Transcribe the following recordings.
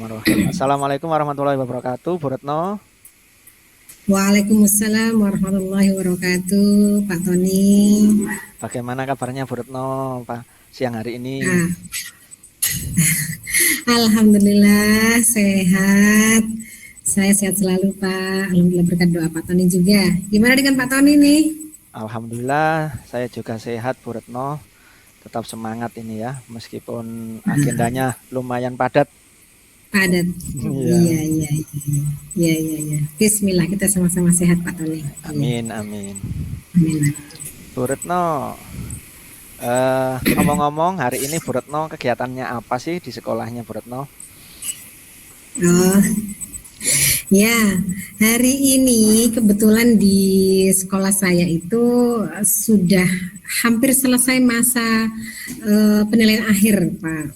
Bismillahirrahmanirrahim. Assalamualaikum warahmatullahi wabarakatuh, Bu Retno. Waalaikumsalam warahmatullahi wabarakatuh, Pak Tony. Bagaimana kabarnya Bu Retno Pak siang hari ini? Ah, Alhamdulillah sehat. Saya sehat selalu, Pak. Alhamdulillah berkat doa Pak Tony juga. Gimana dengan Pak Tony nih? Alhamdulillah saya juga sehat Bu Retno. Tetap semangat ini ya, meskipun agendanya lumayan padat. Padat. Iya, Iya, iya, iya. Iya, iya, iya. Bismillah, kita sama-sama sehat, Pak Tony. Iya. amin amin. Amin. Bu Retno, ngomong-ngomong hari ini Bu Retno kegiatannya apa sih di sekolahnya Bu Retno? Oh, ya, hari ini kebetulan di sekolah saya itu sudah hampir selesai masa penilaian akhir, Pak.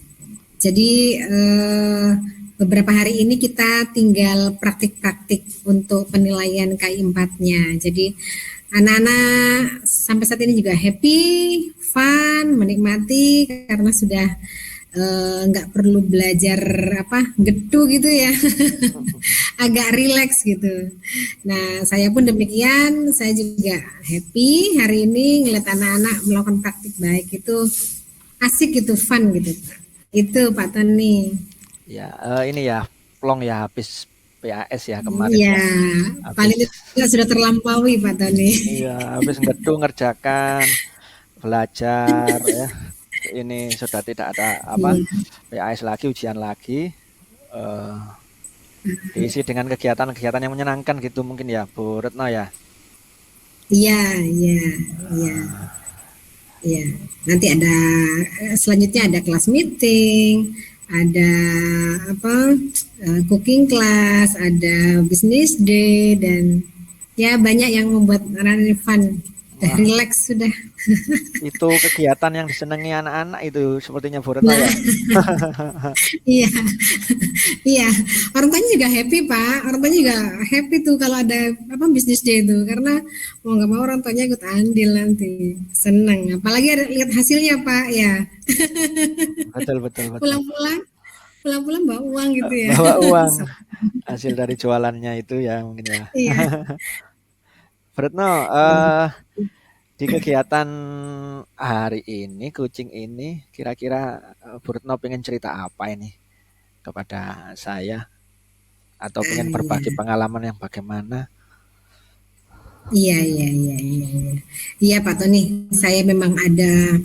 Jadi beberapa hari ini kita tinggal praktik-praktik untuk penilaian KI 4-nya. Jadi anak-anak sampai saat ini juga happy, fun, menikmati karena sudah nggak perlu belajar apa getu gitu ya, agak rileks gitu. Nah saya pun demikian, saya juga happy hari ini ngeliat anak-anak melakukan praktik baik itu asik gitu, fun gitu. Itu Pak Tony. Ya, ini ya plong ya habis PAS ya kemarin Iya, ya. paling Habis tidak sudah terlampaui Pak Tony. iya, habis ngedung ngerjakan belajar ya. Ini sudah tidak ada apa Iya, PAS lagi, ujian lagi. eh Diisi dengan kegiatan-kegiatan yang menyenangkan gitu mungkin ya, Bu Retno ya. iya, iya, iya. Iya, nanti ada selanjutnya ada kelas meeting, ada apa cooking class, ada business day dan ya banyak yang membuat anak-anak fun, udah Wah, relax sudah. itu kegiatan yang disenangi anak-anak itu sepertinya Bu Retno ya. Nah, iya, iya. Orang tuanya juga happy Pak, orang tuanya juga happy tuh kalau ada apa business day itu karena mau nggak mau orang tuanya ikut andil nanti, seneng. Apalagi ada lihat hasilnya Pak ya. Betul, betul, betul. Pulang-pulang pulang-pulang bawa uang gitu ya. Bawa uang hasil dari jualannya itu ya mungkin ya. Iya. Bu Retno, di kegiatan hari ini, kucing ini, kira-kira Bu Retno pengen cerita apa ini kepada saya? Atau pengen berbagi Iya. pengalaman yang bagaimana? Iya, iya, iya, iya, iya. Iya, Pak Tony, saya memang ada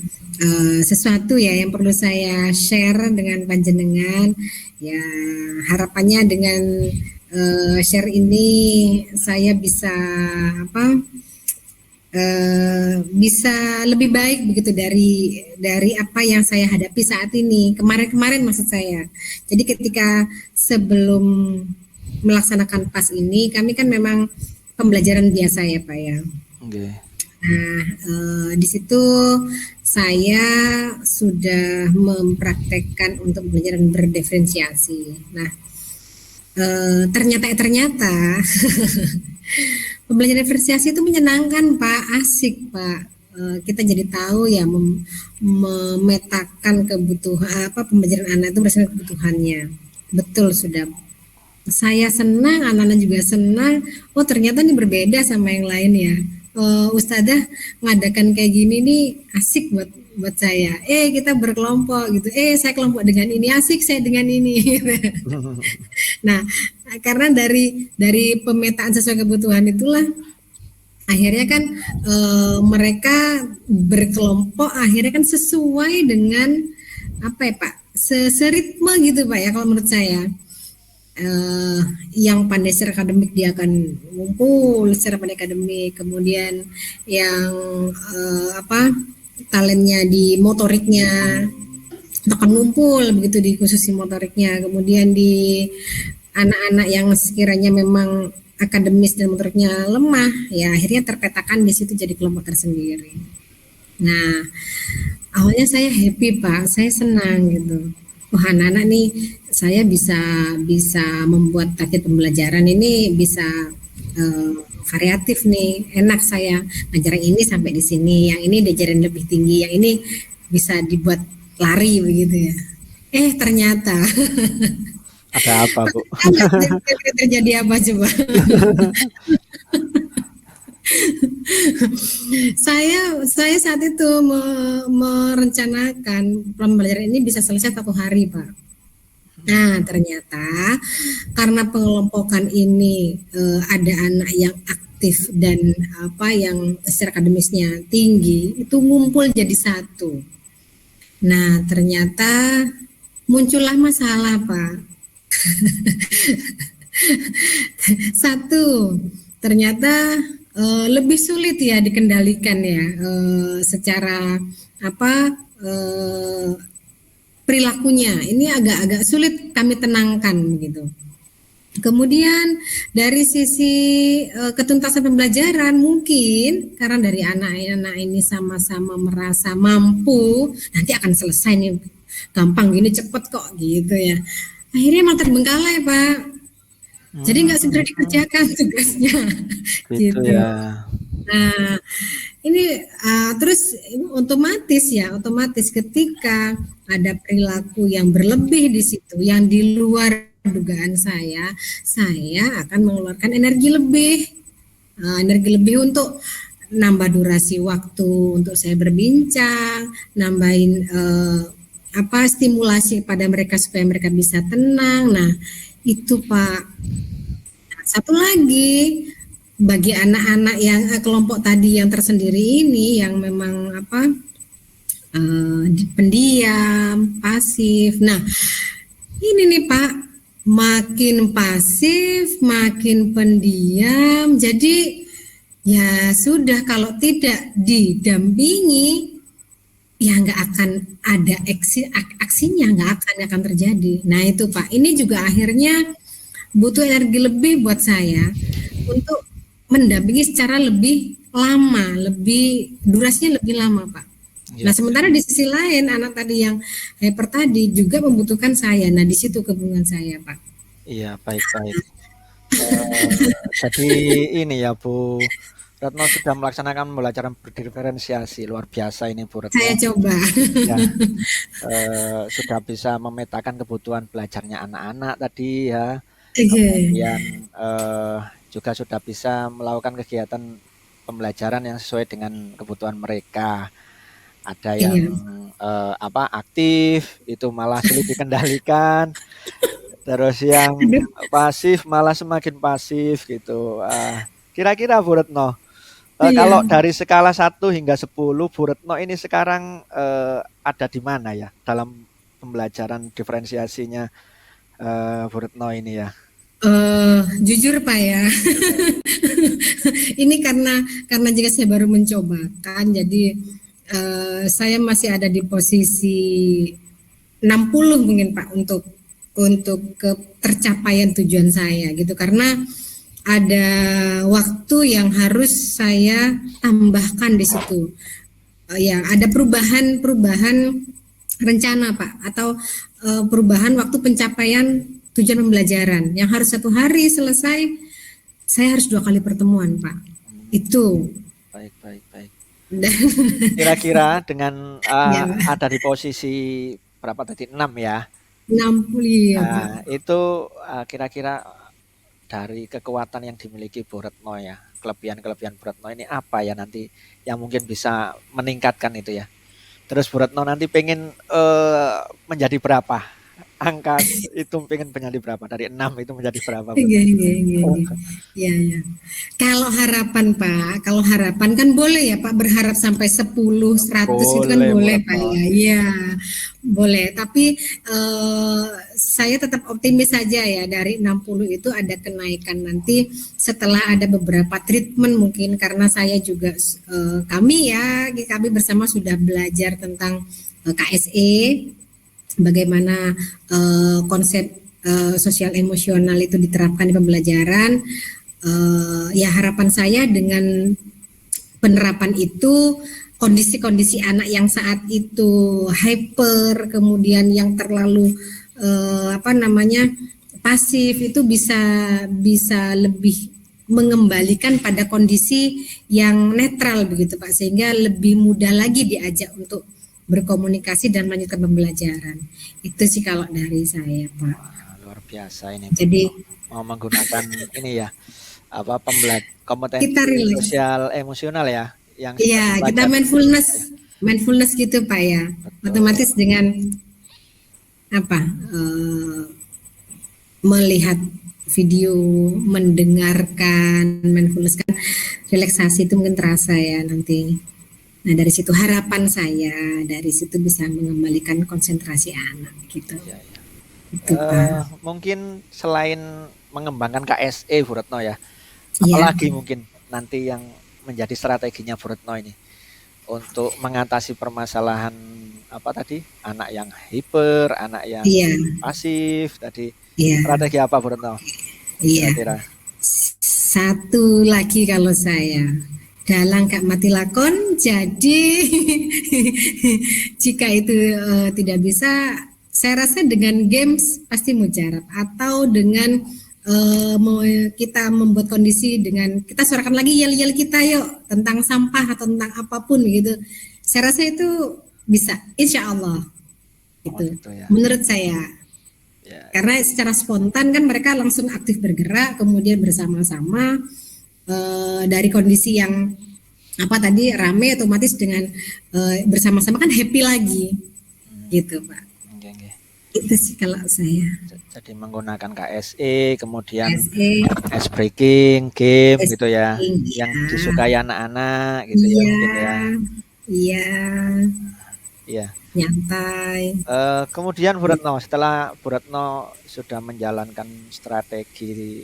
sesuatu ya yang perlu saya share dengan panjenengan. Ya, harapannya dengan share ini saya bisa apa? Bisa lebih baik begitu dari apa yang saya hadapi saat ini. Kemarin-kemarin maksud saya. Jadi ketika sebelum melaksanakan PAS ini, kami kan memang pembelajaran biasa ya Pak ya. Oke. Nah, di situ saya sudah mempraktekkan untuk pembelajaran berdiferensiasi. Nah, ternyata pembelajaran diferensiasi itu menyenangkan Pak, asik Pak. Kita jadi tahu ya memetakan kebutuhan apa pembelajaran anak itu berdasarkan kebutuhannya. Betul sudah. Saya senang, anak-anak juga senang. Oh ternyata ini berbeda sama yang lain ya. Ustadzah ngadakan kayak gini nih asik buat buat saya. Kita berkelompok gitu. Saya kelompok dengan ini asik, saya dengan ini. Nah, karena dari pemetaan sesuai kebutuhan itulah akhirnya kan mereka berkelompok akhirnya kan sesuai dengan apa ya Pak seritme gitu Pak ya kalau menurut saya eh, yang pandai secara akademik dia akan ngumpul secara pandai akademik kemudian yang apa talentnya di motoriknya akan ngumpul begitu di khususi motoriknya kemudian di anak-anak yang sekiranya memang akademis dan motoriknya lemah ya akhirnya terpetakan di situ jadi kelompok tersendiri. Nah awalnya saya happy Pak, saya senang gitu. Wah anak-anak nih saya bisa bisa membuat target pembelajaran ini bisa eh, variatif nih, enak saya ngajar yang ini sampai di sini, yang ini diajarin lebih tinggi, yang ini bisa dibuat lari begitu ya. Ternyata Ada apa, Bu? Tahu nggak kira-kira terjadi apa coba? Saya saat itu merencanakan pembelajaran ini bisa selesai 1 hari, Pak. Nah, ternyata karena pengelompokan ini ada anak yang aktif dan yang secara akademisnya tinggi, itu ngumpul jadi satu. Nah, ternyata muncullah masalah, Pak. Satu, ternyata lebih sulit ya dikendalikan ya secara eh, perilakunya. Ini agak-agak sulit kami tenangkan begitu. Kemudian dari sisi ketuntasan pembelajaran mungkin karena dari anak-anak ini sama-sama merasa mampu, nanti akan selesai nih, gampang gini cepet kok gitu ya. Akhirnya malah terbengkalai, Pak. Jadi nggak segera dikerjakan tugasnya, Gitu gitu. ya. Nah, ini terus otomatis ketika ada perilaku yang berlebih di situ, yang di luar dugaan saya akan mengeluarkan energi lebih untuk nambah durasi waktu untuk saya berbincang, nambahin stimulasi pada mereka supaya mereka bisa tenang. Nah, itu Pak. Satu lagi bagi anak-anak yang kelompok tadi yang tersendiri ini yang memang pendiam, pasif. Nah, ini nih Pak, makin pasif, makin pendiam. Jadi ya sudah, kalau tidak didampingi ya nggak akan ada aksinya, nggak akan terjadi. Nah itu Pak, ini juga akhirnya butuh energi lebih buat saya untuk mendampingi secara lebih lama, durasinya lebih lama, Pak. Nah, Iya, sementara di sisi lain anak tadi yang hyper tadi juga membutuhkan saya. Nah, di situ kebingungan saya, Pak. iya, baik-baik. Jadi ini ya, Bu Retno sudah melaksanakan pembelajaran berdiferensiasi, luar biasa ini, Bu Saya Retno. coba. Ya, sudah bisa memetakan kebutuhan belajarnya anak-anak tadi ya. Oke. Kemudian juga sudah bisa melakukan kegiatan pembelajaran yang sesuai dengan kebutuhan mereka. Ada yang Iya. aktif itu malah sulit dikendalikan, terus yang Aduh, pasif malah semakin pasif gitu. Kira-kira Bu Retno, kalau iya. dari skala 1 hingga 10, Bu Retno ini sekarang ada di mana ya dalam pembelajaran diferensiasinya Bu Retno ini ya? Jujur Pak ya, ini karena jika saya baru mencoba kan, jadi saya masih ada di posisi 60 mungkin Pak untuk ke tercapaian tujuan saya gitu, karena ada waktu yang harus saya tambahkan di situ. Ya ada perubahan rencana Pak, atau perubahan waktu pencapaian tujuan pembelajaran yang harus 1 hari selesai, saya harus 2 kali pertemuan Pak. Itu. Baik, baik, baik. Dan Kira-kira dengan ya ada di posisi berapa tadi, 6 ya. 60 ya Pak. Itu kira-kira dari kekuatan yang dimiliki Bu Retno ya, kelebihan-kelebihan Bu Retno ini apa ya nanti yang mungkin bisa meningkatkan itu ya. Terus Bu Retno nanti pengen menjadi berapa? Angka itu pengen menjadi berapa? Dari 6 itu menjadi berapa, Bu? Iya, iya, iya, iya. Ya, ya. Kalau harapan Pak, kalau harapan kan boleh ya Pak, berharap sampai 10, 100 itu kan Boleh, Bu boleh Pak Retno. ya. Iya, boleh. Tapi saya tetap optimis saja ya, dari 60 itu ada kenaikan nanti setelah ada beberapa treatment mungkin, karena saya juga kami bersama sudah belajar tentang KSE, bagaimana konsep sosial emosional itu diterapkan di pembelajaran. Ya harapan saya dengan penerapan itu, kondisi-kondisi anak yang saat itu hyper, kemudian yang terlalu pasif itu bisa lebih mengembalikan pada kondisi yang netral begitu Pak, sehingga lebih mudah lagi diajak untuk berkomunikasi dan melanjutkan pembelajaran. Itu sih kalau dari saya Pak. Wah, luar luar biasa ini Bu. Jadi Mau menggunakan ini ya, apa kita kompetensi relax. sosial emosional ya, yang sudah Iya, kita dipelajari di SMA ya. mindfulness gitu Pak ya. Betul. Otomatis dengan apa? Melihat video, mendengarkan, mindfulness kan relaksasi itu mungkin terasa ya nanti. Nah dari situ harapan saya dari situ bisa mengembalikan konsentrasi anak gitu. Iya, iya. Itu Pak. Mungkin selain mengembangkan KSE Bu Retno ya, Iya, apalagi mungkin nanti yang menjadi strateginya Bu Retno ini untuk mengatasi permasalahan apa tadi, anak yang hiper, anak yang iya, pasif tadi, iya, strategi apa Bu Retno iya. kira-kira? Satu lagi kalau saya dalang gak mati lakon, jadi jika itu tidak bisa, saya rasa dengan games pasti mujarab atau dengan mau kita membuat kondisi dengan kita suarakan lagi yel-yel kita yuk tentang sampah atau tentang apapun gitu. Saya rasa itu bisa, insya Allah Oh gitu. gitu ya. Menurut saya, Ya, karena secara spontan kan mereka langsung aktif bergerak, kemudian bersama-sama dari kondisi yang apa tadi rame otomatis dengan bersama-sama kan happy lagi gitu Pak. oke, oke. Itu sih kalau saya. Jadi menggunakan KSE, kemudian SE, ice breaking, game gitu ya, yang ya, disukai anak-anak gitu ya iya, mungkin ya. iya, Iya. nyantai. Kemudian Bu Retno, setelah Bu Retno sudah menjalankan strategi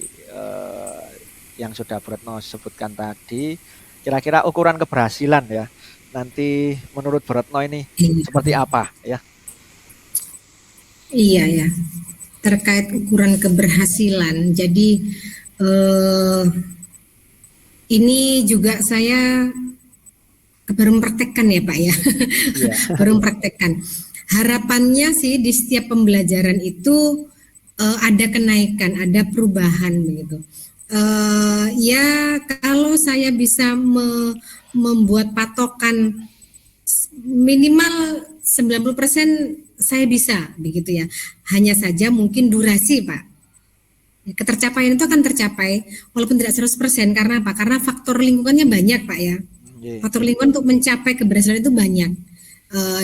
yang sudah Bu Retno sebutkan tadi, kira-kira ukuran keberhasilan ya, nanti menurut Bu Retno ini Iya, seperti apa ya? iya ya. Terkait ukuran keberhasilan, jadi eh, ini juga saya baru mempraktekkan ya Pak ya, Iya. baru mempraktekkan. Harapannya sih di setiap pembelajaran itu ada kenaikan, ada perubahan begitu. Ya kalau saya bisa membuat patokan minimal 90% saya bisa begitu ya. Hanya saja mungkin durasi Pak. Ketercapaian itu akan tercapai walaupun tidak 100% karena apa? Karena faktor lingkungannya banyak Pak ya. Iya. Faktor lingkungan untuk mencapai keberhasilan itu banyak.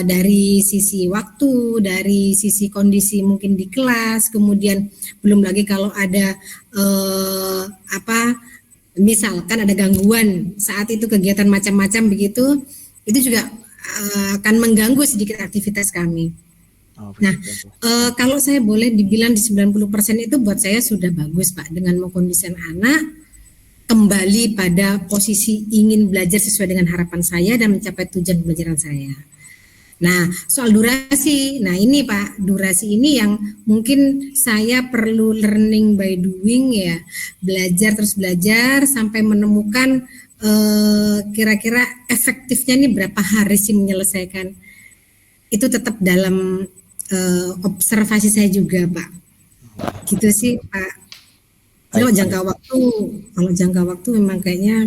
Dari sisi waktu, dari sisi kondisi mungkin di kelas, kemudian belum lagi kalau ada apa misalkan ada gangguan saat itu kegiatan macam-macam begitu, itu juga akan mengganggu sedikit aktivitas kami. Oh Nah, begitu. kalau saya boleh dibilang di 90% itu buat saya sudah bagus Pak dengan mengkondisikan anak kembali pada posisi ingin belajar sesuai dengan harapan saya dan mencapai tujuan pembelajaran saya. Nah, soal durasi, nah ini Pak, durasi ini yang mungkin saya perlu learning by doing ya, belajar terus belajar sampai menemukan kira-kira efektifnya ini berapa hari sih menyelesaikan. Itu tetap dalam observasi saya juga Pak. Gitu sih Pak. Kalau Baik, jangka baik. waktu, kalau jangka waktu memang kayaknya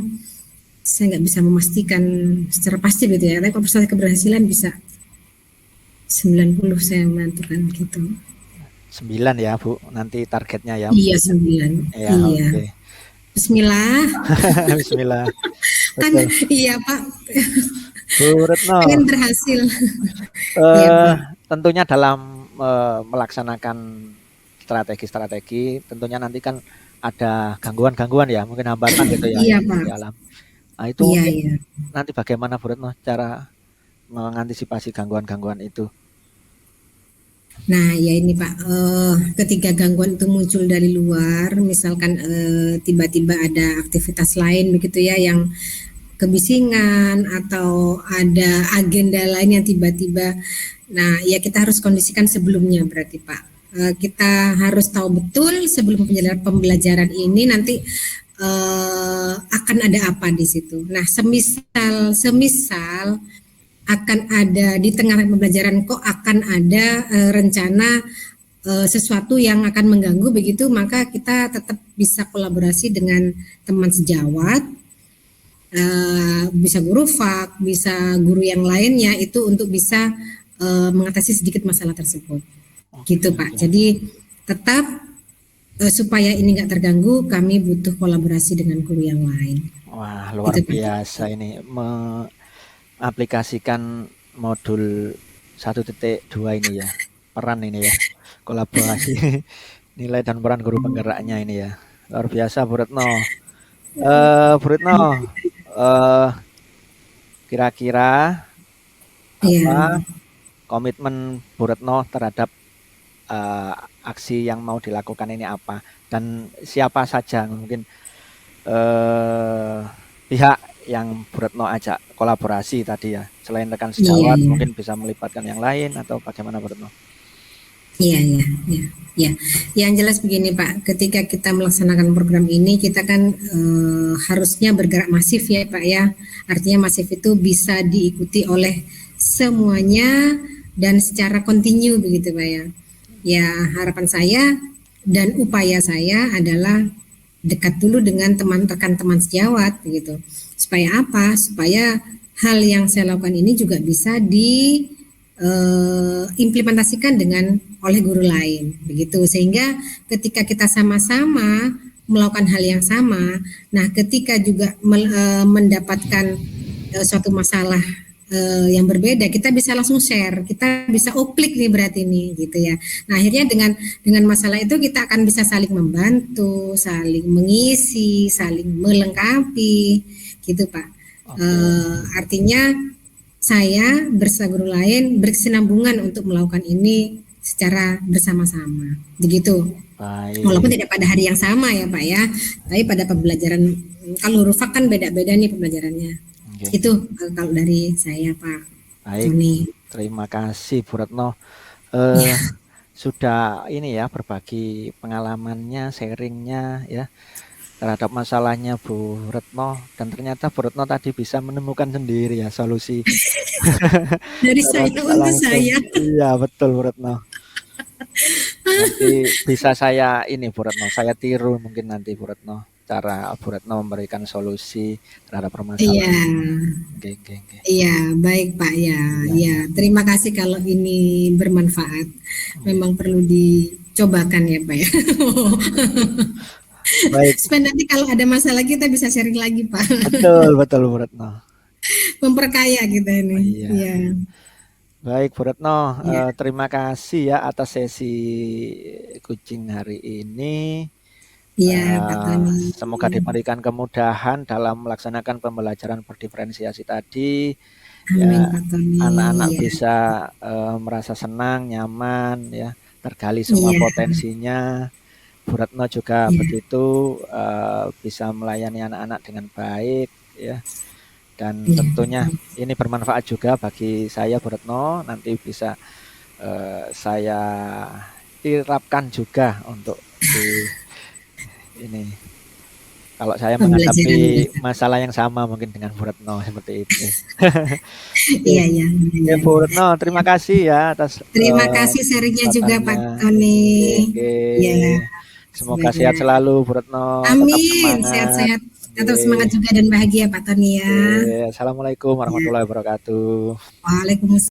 saya nggak bisa memastikan secara pasti gitu ya. Tapi kalau persentase keberhasilan bisa 90 saya menentukan gitu. 9 ya Bu, nanti targetnya ya. Iya 9. Ya, Iya. oke. Bismillah. Bismillah. Kan Betul. iya Pak, Bu pengen Retno, berhasil. Iya eh, Pak. tentunya dalam melaksanakan strategi-strategi, tentunya nanti kan ada gangguan-gangguan ya, mungkin hambatan gitu ya Iya yang Pak. dialami. Nah itu Iya mungkin iya. nanti bagaimana Bu Retno cara mengantisipasi gangguan-gangguan itu? Nah, ya ini Pak, ketika gangguan itu muncul dari luar, misalkan tiba-tiba ada aktivitas lain begitu ya yang kebisingan atau ada agenda lain yang tiba-tiba, nah ya kita harus kondisikan sebelumnya berarti Pak. Kita harus tahu betul sebelum pembelajaran ini nanti akan ada apa di situ. Nah, semisal akan ada di tengah pembelajaran kok akan ada rencana sesuatu yang akan mengganggu begitu, maka kita tetap bisa kolaborasi dengan teman sejawat, bisa guru FAK, bisa guru yang lainnya itu untuk bisa mengatasi sedikit masalah tersebut. Oke, Gitu Pak. oke. Jadi tetap supaya ini nggak terganggu, kami butuh kolaborasi dengan guru yang lain. Wah, luar Itu Pak. biasa ini mengaplikasikan modul 1.2 ini ya. Peran ini ya. Kolaborasi nilai dan peran guru penggeraknya ini ya. Luar biasa Bu Retno. Bu Retno, eh kira-kira apa Iya, komitmen Bu Retno terhadap eh, aksi yang mau dilakukan ini apa? Dan siapa saja mungkin pihak yang Bu Retno ajak kolaborasi tadi ya, selain rekan iya, sejawat iya. mungkin bisa melibatkan yang lain atau bagaimana Bu Retno? Iya, iya, iya, iya. Yang jelas begini Pak, ketika kita melaksanakan program ini, kita kan harusnya bergerak masif ya Pak ya. Artinya masif itu bisa diikuti oleh semuanya dan secara kontinu begitu Pak ya. Ya harapan saya dan upaya saya adalah dekat dulu dengan teman rekan teman sejawat begitu. Supaya apa? Supaya hal yang saya lakukan ini juga bisa implementasikan dengan oleh guru lain begitu, sehingga ketika kita sama-sama melakukan hal yang sama, nah ketika juga mendapatkan suatu masalah yang berbeda, kita bisa langsung share, kita bisa oplik nih berarti nih gitu ya. Nah akhirnya dengan masalah itu kita akan bisa saling membantu, saling mengisi, saling melengkapi gitu Pak. Oke, Artinya saya bersama guru lain berkesinambungan untuk melakukan ini secara bersama-sama. Begitu. Walaupun baik. tidak pada hari yang sama ya Pak ya, tapi pada pembelajaran, kalau hurufak kan beda-beda nih pembelajarannya. Oke, oke. Itu kalau dari saya Pak Baik, Tony. terima kasih Bu Retno. Ya, Eh, sudah ini ya berbagi pengalamannya, sharingnya ya terhadap masalahnya Bu Retno dan ternyata Bu Retno tadi bisa menemukan sendiri ya solusi dari secara saya tidak untuk langsung. saya. Iya betul Bu Retno. Nanti bisa saya ini Bu Retno, saya tiru mungkin nanti Bu Retno cara Bu Retno memberikan solusi terhadap Iya, permasalahan ini. Oke, oke, oke. iya, baik Pak ya. Iya, Ya, iya. terima kasih kalau ini bermanfaat. Oke. Memang perlu dicobakan ya Pak ya. Baik, Supaya nanti kalau ada masalah kita bisa sharing lagi Pak. betul betul Bu Retno. Memperkaya kita Oh, ini. iya. Iya, Baik Bu Retno, iya, terima kasih ya atas sesi kucing hari ini. iya Pak Tony. Semoga diberikan kemudahan dalam melaksanakan pembelajaran berdiferensiasi tadi. Amin Ya, Pak Tony. anak-anak Iya, bisa merasa senang, nyaman, ya, tergali semua iya, potensinya. Bu Retno juga iya, begitu bisa melayani anak-anak dengan baik, ya. Dan iya. tentunya ini bermanfaat juga bagi saya Bu Retno. Nanti bisa saya terapkan juga untuk di ini kalau saya Pembelajaran menghadapi kita. masalah yang sama mungkin dengan Bu Retno seperti itu. Oke, Iya, iya, oke iya, Bu iya. Retno, terima kasih ya atas Terima kasih sharingnya juga kesempatannya. Pak Tony. Oke, oke. Ya, Semoga sehat banyak. selalu Bu Retno, tetap Amin, semangat. sehat-sehat, Oke, tetap semangat juga dan bahagia Pak Tony oke. ya. Assalamualaikum Ya. warahmatullahi wabarakatuh. Waalaikumsalam.